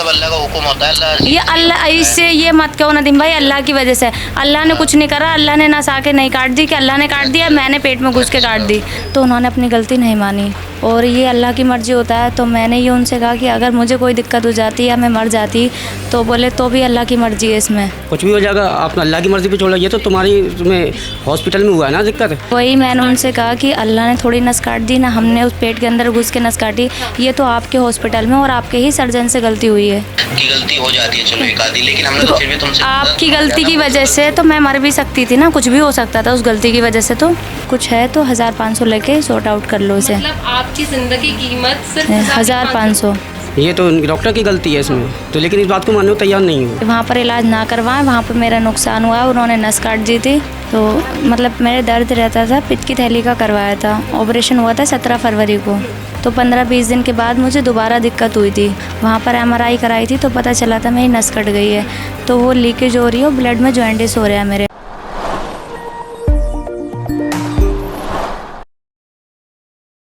अल्लाह का हुक्म होता है, अल्लाह ये अल्लाह इससे ये मत कहो नदीम भाई, अल्लाह की वजह से। अल्लाह ने कुछ नहीं करा, अल्लाह ने नस आके नहीं काट दी कि अल्लाह ने काट दिया, मैंने पेट में घुस के काट दी। तो उन्होंने अपनी गलती नहीं मानी और ये अल्लाह की मर्ज़ी होता है। तो मैंने ये उनसे कहा कि अगर मुझे कोई दिक्कत हो जाती या मैं मर जाती तो बोले तो भी अल्लाह की मर्ज़ी है इसमें, कुछ भी हो जाएगा, आप अल्लाह की मर्ज़ी पे छोड़, ये तो तुम्हें हॉस्पिटल में हुआ है ना दिक्कत। वही मैंने उनसे कहा कि अल्लाह ने थोड़ी नस काट दी ना, हमने उस पेट के अंदर घुस के नस काटी, ये तो आपके हॉस्पिटल में और आपके ही सर्जन से गलती हुई है। की गलती हो जाती है, चलो एक आधी, लेकिन हमने तो फिर भी तुमसे आपकी गलती की वजह से तो मैं मर भी सकती थी ना, कुछ भी हो सकता था उस गलती की वजह से। तो कुछ है तो 1500 लेके सॉर्ट आउट कर लो उसे। मतलब आपकी ज़िंदगी की कीमत सिर्फ 1500। ये तो डॉक्टर की गलती है इसमें तो, लेकिन इस बात को मानने को तैयार नहीं हूँ। वहाँ पर इलाज ना करवाएं, वहाँ पर मेरा नुकसान हुआ, उन्होंने नस काट दी थी। तो मतलब मेरे दर्द रहता था, पित्त की थैली का करवाया था, ऑपरेशन हुआ था 17 फरवरी को। तो 15-20 दिन के बाद मुझे दोबारा दिक्कत हुई थी, वहाँ पर MRI कराई थी तो पता चला था मेरी नस कट गई है। तो वो लीकेज हो रही है, ब्लड में जॉइंटिस हो रहा है मेरे।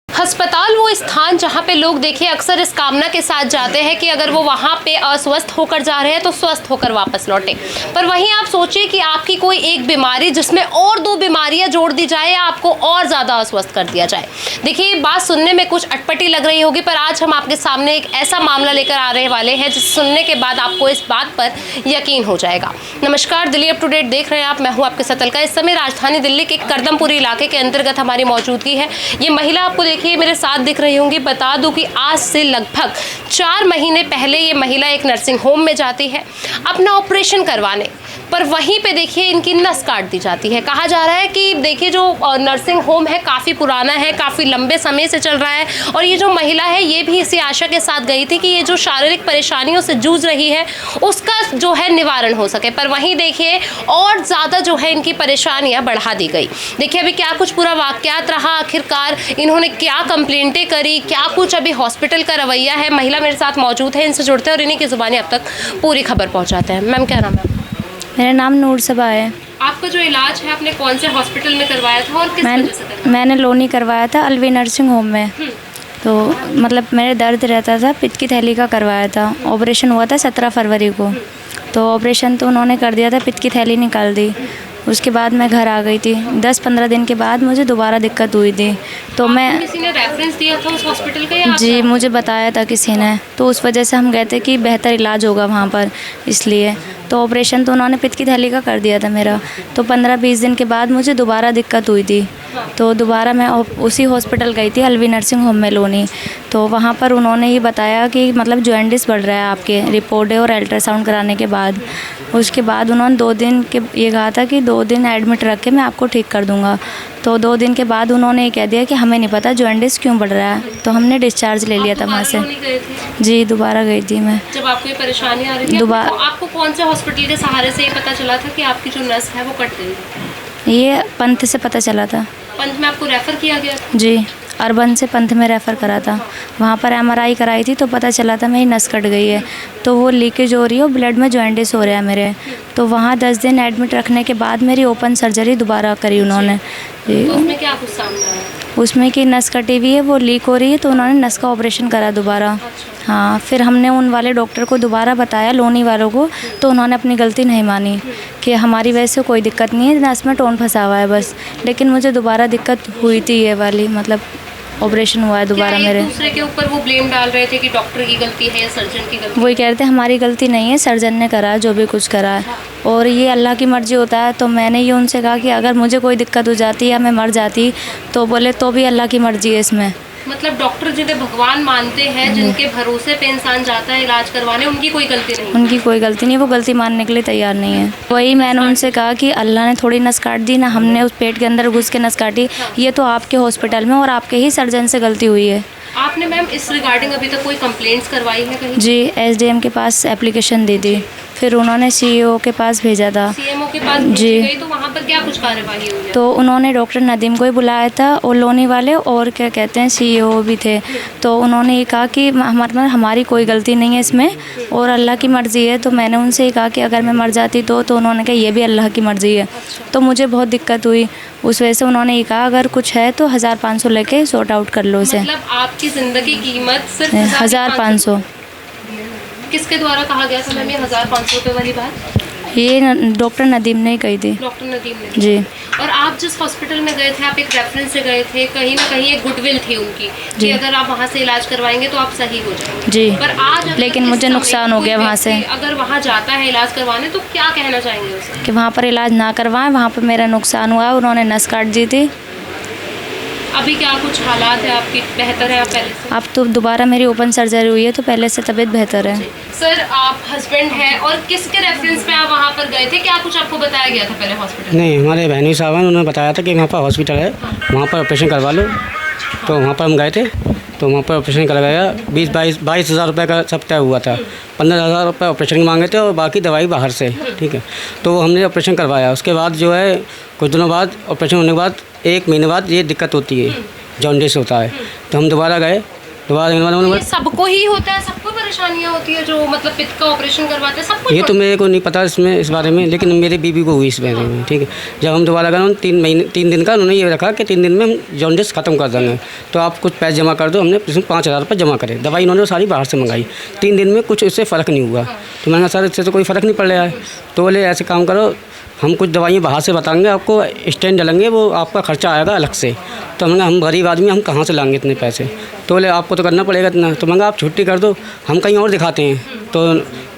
अस्पताल वो स्थान जहाँ पे लोग देखिए अक्सर इस कामना के साथ जाते हैं कि अगर वो वहाँ पे अस्वस्थ होकर जा रहे हैं तो स्वस्थ होकर वापस लौटे। पर वहीं आप सोचिए कि आपकी कोई एक बीमारी जिसमें और 2 बीमारियां जोड़ दी जाए या आपको और ज़्यादा अस्वस्थ कर दिया जाए। देखिए बात सुनने में कुछ अटपटी लग रही होगी, पर आज हम आपके सामने एक ऐसा मामला लेकर आ रहे वाले हैं जिसे सुनने के बाद आपको इस बात पर यकीन हो जाएगा। नमस्कार, दिल्ली अप टू डेट देख रहे हैं आप, मैं हूँ आपके साथ अलका। इस समय राजधानी दिल्ली के करदमपुरी इलाके के अंतर्गत हमारी मौजूदगी है। ये महिला आपको देखिए मेरे साथ दिख रही होंगी। बता दूं कि आज से लगभग 4 महीने पहले ये महिला एक नर्सिंग होम में जाती है अपना ऑपरेशन करवाने, पर वहीं पे देखिए इनकी नस काट दी जाती है। कहा जा रहा है कि देखिए जो नर्सिंग होम है काफ़ी पुराना है, काफ़ी लंबे समय से चल रहा है और ये जो महिला है ये भी इसी आशा के साथ गई थी कि ये जो शारीरिक परेशानियों से जूझ रही है उसका जो है निवारण हो सके। पर वहीं देखिए और ज़्यादा जो है इनकी परेशानियाँ बढ़ा दी गई। देखिए अभी क्या कुछ पूरा वाक़यात रहा, आखिरकार इन्होंने क्या कंप्लेंटें करी, क्या कुछ अभी हॉस्पिटल का रवैया है। महिला मेरे साथ मौजूद है, इनसे जुड़ते हैं और इन्हीं की ज़ुबानी अब तक पूरी खबर पहुँचाते हैं। मैम क्या नाम है? मेरा नाम नूर सबा है। आपका जो इलाज है आपने कौन से हॉस्पिटल में करवाया था और किस वजह से करवाया? मैंने लोनी करवाया था अलवी नर्सिंग होम में। तो मतलब मेरे दर्द रहता था, पित्त की थैली का करवाया था, ऑपरेशन हुआ था 17 फरवरी को। तो ऑपरेशन तो उन्होंने कर दिया था, पित्त की थैली निकाल दी। उसके बाद मैं घर आ गई थी। 10-15 दिन के बाद मुझे दोबारा दिक्कत हुई थी। तो मैं किसी ने रेफरेंस दिया था उस हॉस्पिटल का या जी मुझे बताया था किसी ने, तो उस वजह से हम गए थे कि बेहतर इलाज होगा वहाँ पर, इसलिए। तो ऑपरेशन तो उन्होंने पित्त की थैली का कर दिया था मेरा। तो 15-20 दिन के बाद मुझे दोबारा दिक्कत हुई थी। तो दोबारा मैं उसी हॉस्पिटल गई थी अलवी नर्सिंग होम में लोनी। तो वहाँ पर उन्होंने ये बताया कि मतलब जॉइंटिस बढ़ रहा है आपके, रिपोर्ट और अल्ट्रासाउंड कराने के बाद। उसके बाद उन्होंने 2 दिन के ये कहा था कि 2 दिन एडमिट रख के मैं आपको ठीक कर दूँगा। तो 2 दिन के बाद उन्होंने ये कह दिया कि हमें नहीं पता जॉइंटिस क्यों बढ़ रहा है। तो हमने डिस्चार्ज ले लिया था वहाँ से। जी दोबारा गई थी मैं। जब आपको ये परेशानी आ रही थी दोबारा आपको कौन से हॉस्पिटल के सहारे से ये पता चला था कि आपकी जो नस है वो कट गई? ये पंथ से पता चला था। पंथ में आपको रेफ़र किया गया था? जी अर्बन से पंथ में रेफ़र करा था। वहाँ पर MRI कराई थी तो पता चला था मेरी नस कट गई है। तो वो लीकेज हो रही है, ब्लड में जॉइंटिस हो रहा है मेरे। तो वहाँ 10 दिन एडमिट रखने के बाद मेरी ओपन सर्जरी दोबारा करी उन्होंने। तो उसमें क्या कुछ सामने आया? उसमें कि नस कटी हुई है, वो लीक हो रही है, तो उन्होंने नस का ऑपरेशन करा दोबारा। हाँ फिर हमने उन वाले डॉक्टर को दोबारा बताया, लोनी वालों को, तो उन्होंने अपनी गलती नहीं मानी कि हमारी वजह से कोई दिक्कत नहीं है, नस में टोन फंसा हुआ है बस। लेकिन मुझे दोबारा दिक्कत हुई थी, ये वाली मतलब ऑपरेशन हुआ है दोबारा मेरे। दूसरे के ऊपर वो ब्लेम डाल रहे थे कि डॉक्टर की गलती है या सर्जन की गलती? वही कह रहे थे हमारी गलती नहीं है, सर्जन ने करा जो भी कुछ करा है और ये अल्लाह की मर्ज़ी होता है। तो मैंने ये उनसे कहा कि अगर मुझे कोई दिक्कत हो जाती या मैं मर जाती तो बोले तो भी अल्लाह की मर्ज़ी है इसमें। मतलब डॉक्टर जिन्हें भगवान मानते हैं, जिनके भरोसे पे इंसान जाता है इलाज करवाने, उनकी कोई गलती नहीं? उनकी कोई गलती नहीं, वो गलती मानने के लिए तैयार नहीं है। वही मैंने उनसे कहा कि अल्लाह ने थोड़ी नस काट दी ना, हमने उस पेट के अंदर घुस के नस काटी, ये तो आपके हॉस्पिटल में और आपके ही सर्जन से गलती हुई है। आपने मैम इस रिगार्डिंग अभी तक कोई कंप्लेंट्स करवाई है कहीं? जी SDM के पास एप्लीकेशन दी थी, फिर उन्होंने CEO के पास भेजा था। CMO के पास जी गई तो वहाँ पर क्या कुछ कार्यवाही हुई है? तो उन्होंने डॉक्टर नदीम को ही बुलाया था और लोनी वाले और क्या कहते हैं CEO भी थे। तो उन्होंने ये कहा कि हमारी कोई गलती नहीं है इसमें और अल्लाह की मर्ज़ी है। तो मैंने उनसे ये कहा कि अगर मैं मर जाती तो उन्होंने कहा ये भी अल्लाह की मर्ज़ी है। तो मुझे बहुत दिक्कत हुई, उस वजह से उन्होंने ये कहा अगर कुछ है तो 1500 लेके सॉर्ट आउट कर लो उसे। मतलब आपकी ज़िंदगी की कीमत सिर्फ 1500। किसके द्वारा कहा गया था मैम ये 1500 रुपये वाली बात? ये डॉक्टर नदीम ने ही कही थी। डॉक्टर नदीम ने? जी। और आप जिस हॉस्पिटल में गए थे, आप एक रेफरेंस से गए थे, कहीं ना कहीं एक गुडविल थी उनकी कि अगर आप वहाँ से इलाज करवाएंगे तो आप सही हो जाएंगे। जी। पर आज लेकिन मुझे नुकसान हो गया वहाँ से। अगर वहाँ जाता है इलाज करवाने तो क्या कहना चाहेंगे उसे? कि वहाँ पर इलाज ना करवाएं, वहाँ पर मेरा नुकसान हुआ, उन्होंने नस काट दी थी। अभी क्या कुछ हालात है आपकी, बेहतर है आप पहले से? अब तो दोबारा मेरी ओपन सर्जरी हुई है तो पहले से तबीयत बेहतर है। सर आप हस्बैंड हैं और किसके रेफरेंस पे आप वहाँ पर गए थे? क्या कुछ आपको बताया गया था पहले हॉस्पिटल? नहीं, हमारे बहनी साहब हैं, उन्होंने बताया था कि वहाँ पर हॉस्पिटल है, वहाँ पर ऑपरेशन करवा लो। तो वहाँ पर हम गए थे, तो वहाँ पर ऑपरेशन करवाया। 22 हज़ार रुपये का सब तय हुआ था। 15,000 रुपये ऑपरेशन मांगे थे और बाकी दवाई बाहर से। ठीक है, तो हमने ऑपरेशन करवाया। उसके बाद जो है कुछ दिनों बाद ऑपरेशन होने के बाद 1 महीने बाद ये दिक्कत होती है, जॉन्डिस होता है। तो हम दोबारा गए, ये सबको ही होता है, सबको परेशानियाँ होती है जो मतलब पित्त का ऑपरेशन करवाते हैं सबको? ये तो मेरे को नहीं पता इसमें इस बारे में, लेकिन मेरी बीबी को हुई इस बारे में। ठीक है, जब हम दोबारा गए 3 दिन का उन्होंने ये रखा कि 3 दिन में हम जॉन्डिस ख़त्म कर देंगे, तो आप कुछ पैसे जमा कर दो। हमने इसमें 5,000 रुपये जमा करे। दवाई इन्होंने सारी बाहर से मंगाई। 3 दिन में कुछ इससे फ़र्क नहीं हुआ। तो मैंने कहा सर इससे तो कोई फ़र्क नहीं पड़ रहा है। तो बोले ऐसे काम करो, हम कुछ दवाइयाँ बाहर से बताएंगे आपको, स्टैंड डलेंगे, वो आपका खर्चा आएगा अलग से। तो हमने हम गरीब आदमी, हम कहाँ से लाएंगे इतने पैसे? तो बोले आपको तो करना पड़ेगा इतना। तो मैंने आप छुट्टी कर दो, हम कहीं और दिखाते हैं। तो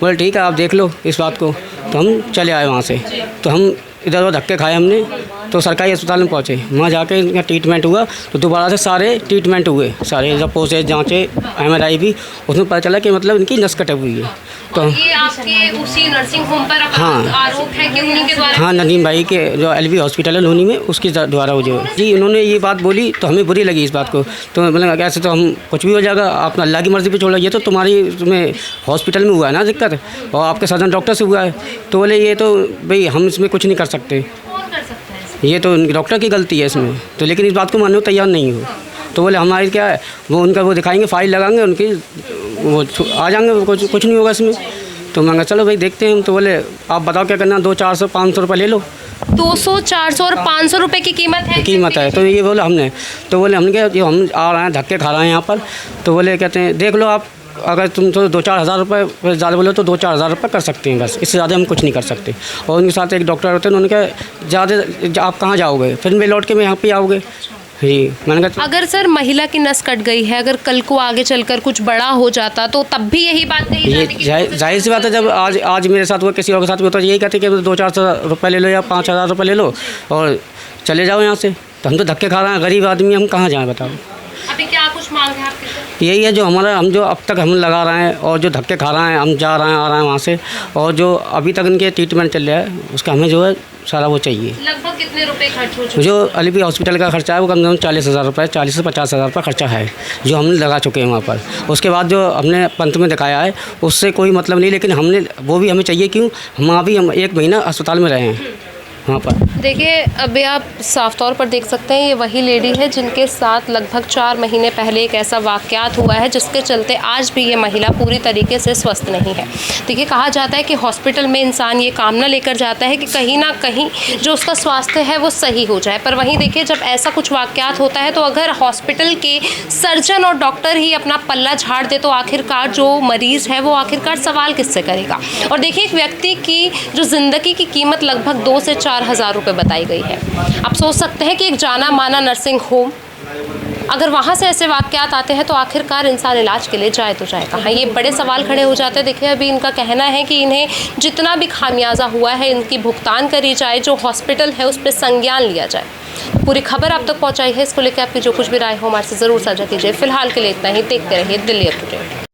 बोले ठीक है आप देख लो इस बात को। तो हम चले आए वहाँ से। तो हम इधर उधर धक्के खाए हमने, तो सरकारी अस्पताल में पहुँचे। वहाँ जाके इनका ट्रीटमेंट हुआ, तो दोबारा से सारे ट्रीटमेंट हुए, सारे रिपोर्ट जाँचे, MRI भी, उसमें पता चला कि मतलब इनकी नस कटी हुई है। तो ये आपके उसी नर्सिंग होम पर हाँ, आरोप है कि उन्हीं के द्वारा? हाँ, नदीम भाई के जो LV हॉस्पिटल है लोनी में, उसके द्वारा हो जो जी उन्होंने ये बात बोली तो हमें बुरी लगी इस बात को। तो मतलब ऐसे तो हम कुछ भी हो जाएगा, आप अल्लाह की मर्ज़ी पे छोड़, ये तो तुम्हें हॉस्पिटल में हुआ है ना दिक्कत, और आपके सर्जन डॉक्टर से हुआ है। तो बोले ये तो भाई हम इसमें कुछ नहीं कर सकते, कौन कर सकता है? ये तो डॉक्टर की गलती है इसमें। तो लेकिन इस बात को मानने को तैयार नहीं हो। तो बोले हमारी क्या है, वो उनका वो दिखाएंगे, फाइल लगाएंगे उनकी, वो आ जाएंगे, कुछ नहीं होगा इसमें। तो मैं चलो भाई देखते हैं हम। तो बोले आप बताओ क्या करना, 200-400-500 रुपये ले लो। 200, 400 और 500 रुपये की कीमत है? तो ये बोला हमने। तो बोले हमने क्या, जो हम आ रहे हैं धक्के खा रहे हैं यहाँ पर, तो बोले कहते हैं देख लो आप, अगर तुम तो 2-4 हज़ार रुपये ज़्यादा बोले तो 2-4 हज़ार रुपये कर सकते हैं, बस इससे ज़्यादा हम कुछ नहीं कर सकते। और उनके साथ एक डॉक्टर होते हैं, उन्होंने कहा ज़्यादा आप कहाँ जाओगे, फिर मैं लौट के मैं यहाँ पे आओगे। जी मैंने कहा अगर सर महिला की नस कट गई है, अगर कल को आगे चलकर कुछ बड़ा हो जाता तो तब भी यही बात नहीं ये जाहिर सी बात है। जब आज मेरे साथ हुआ, किसी और के साथ हुआ, तो यही कहते कि 2-400 रुपये ले लो या 5,000 रुपये ले लो और चले जाओ यहाँ से। तो हम तो धक्के खा रहे हैं, गरीब आदमी, हम कहाँ जाएँ बताओ? अभी क्या कुछ मांग है आपकी? यही है जो हम जो अब तक हम लगा रहे हैं और जो धक्के खा रहे हैं, हम जा रहे हैं आ रहे हैं वहाँ से, और जो अभी तक इनके ट्रीटमेंट चल रहा है उसका हमें जो है सारा वो चाहिए। लगभग कितने रुपए खर्च हो चुके? जो LV हॉस्पिटल का खर्चा है वो कम से कम 40,000 रुपये, 40 से 50,000 रुपये खर्चा है जो हमने लगा चुके हैं वहाँ पर। उसके बाद जो हमने पंत में दिखाया है उससे कोई मतलब नहीं, लेकिन हमने वो भी हमें चाहिए। क्यों? हम 1 महीना अस्पताल में रहे हैं वहाँ पर। देखिए अभी आप साफ तौर पर देख सकते हैं, ये वही लेडी है जिनके साथ लगभग 4 महीने पहले एक ऐसा वाक़यात हुआ है जिसके चलते आज भी ये महिला पूरी तरीके से स्वस्थ नहीं है। देखिए कहा जाता है कि हॉस्पिटल में इंसान ये कामना लेकर जाता है कि कहीं ना कहीं जो उसका स्वास्थ्य है वो सही हो जाए, पर वहीं देखिए जब ऐसा कुछ वाक़यात होता है तो अगर हॉस्पिटल के सर्जन और डॉक्टर ही अपना पल्ला झाड़ दे तो आखिरकार जो मरीज़ है वो आखिरकार सवाल किससे करेगा? और देखिए एक व्यक्ति की जो ज़िंदगी की कीमत लगभग 2 से 4 हज़ार रुपये बताई गई है। आप सोच सकते हैं कि एक जाना माना नर्सिंग होम, अगर वहाँ से ऐसे वाक़यात आते हैं तो आखिरकार इंसान इलाज के लिए जाए तो जाए कहाँ? ये बड़े सवाल खड़े हो जाते हैं। देखिए अभी इनका कहना है कि इन्हें जितना भी खामियाजा हुआ है इनकी भुगतान करी जाए, जो हॉस्पिटल है उस पर संज्ञान लिया जाए। पूरी खबर आप तक पहुँचाई है, इसको लेकर आपकी जो कुछ भी राय हो हमारे से ज़रूर साझा कीजिए। फिलहाल के लिए इतना ही। देखते रहिए दिल्ली अपडेट।